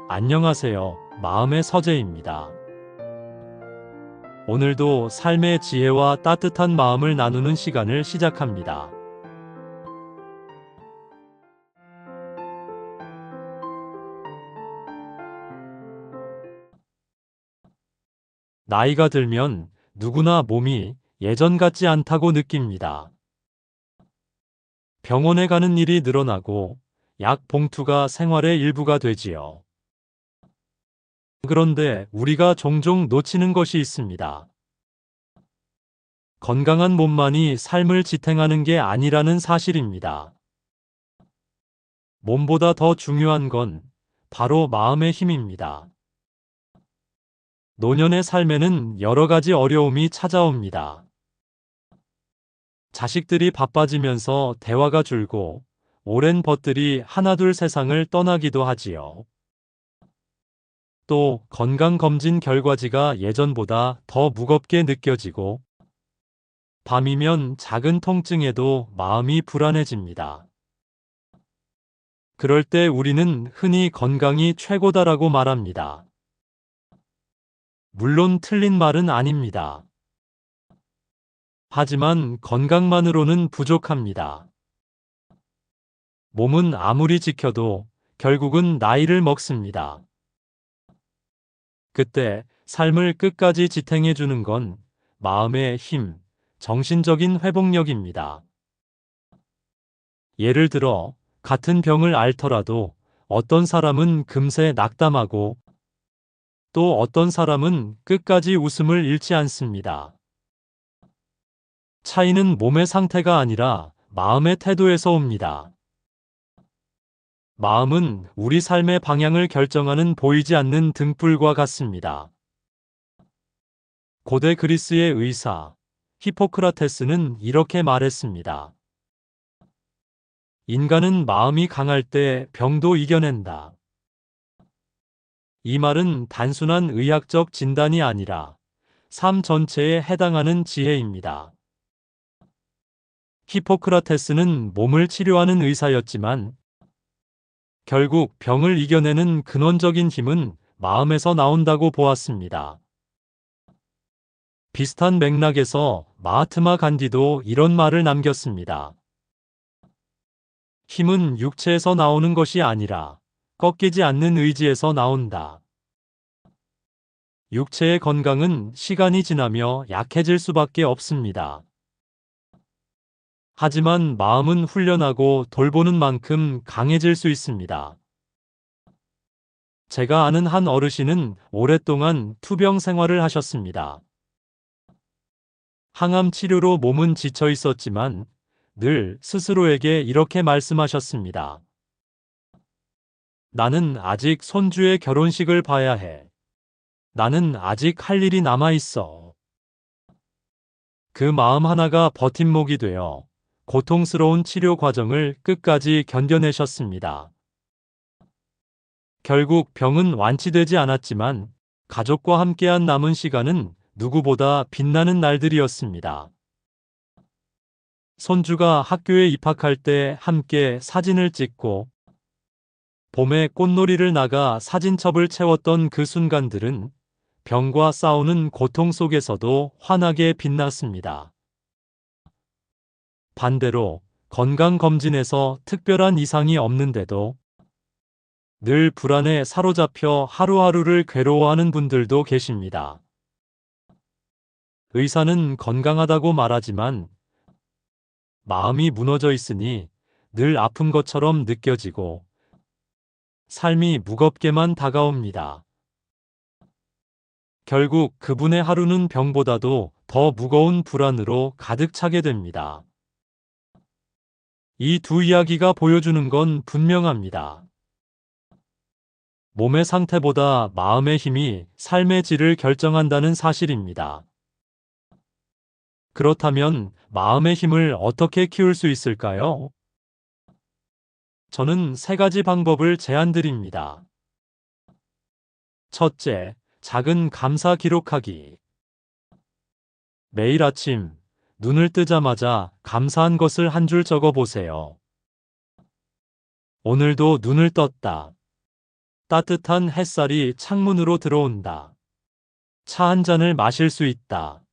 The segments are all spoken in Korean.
안녕하세요. 마음의 서재입니다. 오늘도 삶의 지혜와 따뜻한 마음을 나누는 시간을 시작합니다. 나이가 들면 누구나 몸이 예전 같지 않다고 느낍니다. 병원에 가는 일이 늘어나고 약 봉투가 생활의 일부가 되지요. 그런데 우리가 종종 놓치는 것이 있습니다. 건강한 몸만이 삶을 지탱하는 게 아니라는 사실입니다. 몸보다 더 중요한 건 바로 마음의 힘입니다. 노년의 삶에는 여러 가지 어려움이 찾아옵니다. 자식들이 바빠지면서 대화가 줄고 오랜 벗들이 하나둘 세상을 떠나기도 하지요. 또 건강검진 결과지가 예전보다 더 무겁게 느껴지고 밤이면 작은 통증에도 마음이 불안해집니다. 그럴 때 우리는 흔히 건강이 최고다라고 말합니다. 물론 틀린 말은 아닙니다. 하지만 건강만으로는 부족합니다. 몸은 아무리 지켜도 결국은 나이를 먹습니다. 그때 삶을 끝까지 지탱해주는 건 마음의 힘, 정신적인 회복력입니다. 예를 들어, 같은 병을 앓더라도 어떤 사람은 금세 낙담하고 또 어떤 사람은 끝까지 웃음을 잃지 않습니다. 차이는 몸의 상태가 아니라 마음의 태도에서 옵니다. 마음은 우리 삶의 방향을 결정하는 보이지 않는 등불과 같습니다. 고대 그리스의 의사 히포크라테스는 이렇게 말했습니다. 인간은 마음이 강할 때 병도 이겨낸다. 이 말은 단순한 의학적 진단이 아니라 삶 전체에 해당하는 지혜입니다. 히포크라테스는 몸을 치료하는 의사였지만 결국 병을 이겨내는 근원적인 힘은 마음에서 나온다고 보았습니다. 비슷한 맥락에서 마하트마 간디도 이런 말을 남겼습니다. 힘은 육체에서 나오는 것이 아니라 꺾이지 않는 의지에서 나온다. 육체의 건강은 시간이 지나며 약해질 수밖에 없습니다. 하지만 마음은 훈련하고 돌보는 만큼 강해질 수 있습니다. 제가 아는 한 어르신은 오랫동안 투병 생활을 하셨습니다. 항암 치료로 몸은 지쳐 있었지만 늘 스스로에게 이렇게 말씀하셨습니다. 나는 아직 손주의 결혼식을 봐야 해. 나는 아직 할 일이 남아 있어. 그 마음 하나가 버팀목이 되어 고통스러운 치료 과정을 끝까지 견뎌내셨습니다. 결국 병은 완치되지 않았지만 가족과 함께한 남은 시간은 누구보다 빛나는 날들이었습니다. 손주가 학교에 입학할 때 함께 사진을 찍고 봄에 꽃놀이를 나가 사진첩을 채웠던 그 순간들은 병과 싸우는 고통 속에서도 환하게 빛났습니다. 반대로 건강검진에서 특별한 이상이 없는데도 늘 불안에 사로잡혀 하루하루를 괴로워하는 분들도 계십니다. 의사는 건강하다고 말하지만 마음이 무너져 있으니 늘 아픈 것처럼 느껴지고 삶이 무겁게만 다가옵니다. 결국 그분의 하루는 병보다도 더 무거운 불안으로 가득 차게 됩니다. 이 두 이야기가 보여주는 건 분명합니다. 몸의 상태보다 마음의 힘이 삶의 질을 결정한다는 사실입니다. 그렇다면 마음의 힘을 어떻게 키울 수 있을까요? 저는 세 가지 방법을 제안드립니다. 첫째, 작은 감사 기록하기. 매일 아침 눈을 뜨자마자 감사한 것을 한 줄 적어 보세요. 오늘도 눈을 떴다. 따뜻한 햇살이 창문으로 들어온다. 차 한 잔을 마실 수 있다.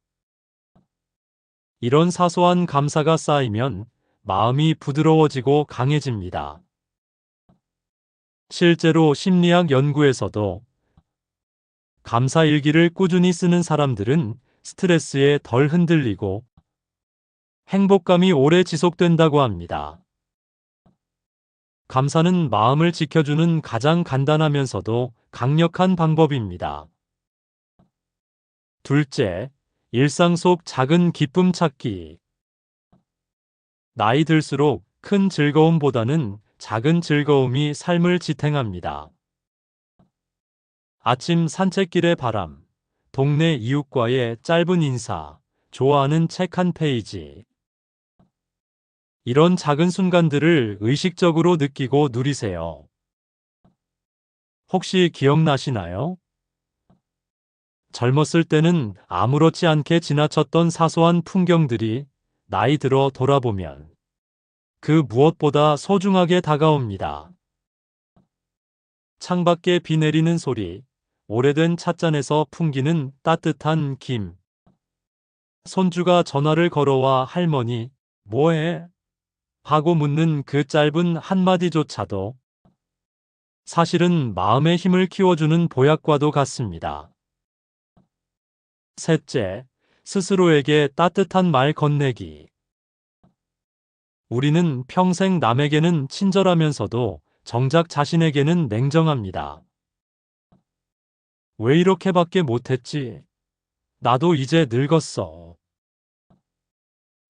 이런 사소한 감사가 쌓이면 마음이 부드러워지고 강해집니다. 실제로 심리학 연구에서도 감사 일기를 꾸준히 쓰는 사람들은 스트레스에 덜 흔들리고 행복감이 오래 지속된다고 합니다. 감사는 마음을 지켜주는 가장 간단하면서도 강력한 방법입니다. 둘째, 일상 속 작은 기쁨 찾기. 나이 들수록 큰 즐거움보다는 작은 즐거움이 삶을 지탱합니다. 아침 산책길의 바람, 동네 이웃과의 짧은 인사, 좋아하는 책 한 페이지. 이런 작은 순간들을 의식적으로 느끼고 누리세요. 혹시 기억나시나요? 젊었을 때는 아무렇지 않게 지나쳤던 사소한 풍경들이 나이 들어 돌아보면 그 무엇보다 소중하게 다가옵니다. 창밖에 비 내리는 소리, 오래된 찻잔에서 풍기는 따뜻한 김, 손주가 전화를 걸어와 할머니, 뭐해? 하고 묻는 그 짧은 한마디조차도 사실은 마음의 힘을 키워주는 보약과도 같습니다. 셋째, 스스로에게 따뜻한 말 건네기. 우리는 평생 남에게는 친절하면서도 정작 자신에게는 냉정합니다. 왜 이렇게밖에 못했지? 나도 이제 늙었어.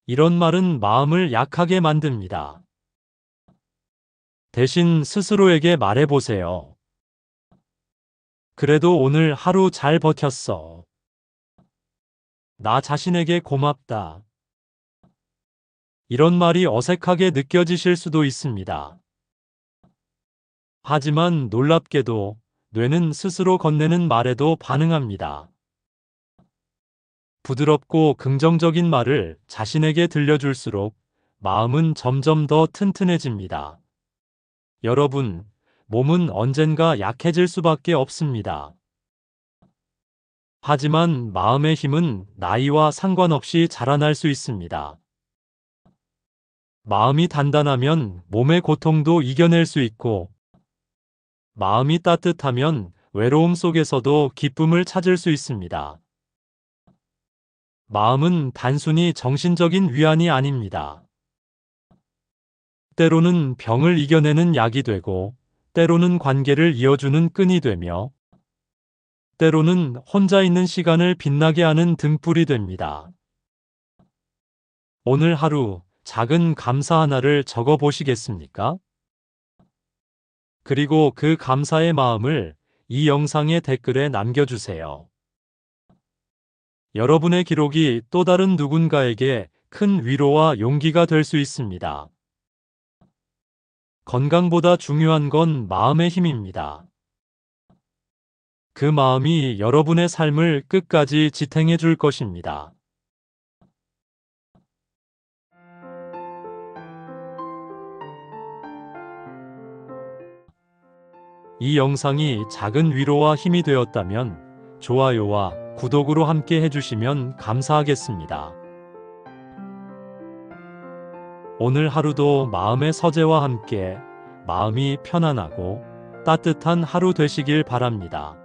이런 말은 마음을 약하게 만듭니다. 대신 스스로에게 말해보세요. 그래도 오늘 하루 잘 버텼어. 나 자신에게 고맙다. 이런 말이 어색하게 느껴지실 수도 있습니다. 하지만 놀랍게도 뇌는 스스로 건네는 말에도 반응합니다. 부드럽고 긍정적인 말을 자신에게 들려줄수록 마음은 점점 더 튼튼해집니다. 여러분, 몸은 언젠가 약해질 수밖에 없습니다. 하지만 마음의 힘은 나이와 상관없이 자라날 수 있습니다. 마음이 단단하면 몸의 고통도 이겨낼 수 있고, 마음이 따뜻하면 외로움 속에서도 기쁨을 찾을 수 있습니다. 마음은 단순히 정신적인 위안이 아닙니다. 때로는 병을 이겨내는 약이 되고, 때로는 관계를 이어주는 끈이 되며, 때로는 혼자 있는 시간을 빛나게 하는 등불이 됩니다. 오늘 하루 작은 감사 하나를 적어 보시겠습니까? 그리고 그 감사의 마음을 이 영상의 댓글에 남겨주세요. 여러분의 기록이 또 다른 누군가에게 큰 위로와 용기가 될 수 있습니다. 건강보다 중요한 건 마음의 힘입니다. 그 마음이 여러분의 삶을 끝까지 지탱해 줄 것입니다. 이 영상이 작은 위로와 힘이 되었다면 좋아요와 구독으로 함께 해주시면 감사하겠습니다. 오늘 하루도 마음의 서재와 함께 마음이 편안하고 따뜻한 하루 되시길 바랍니다.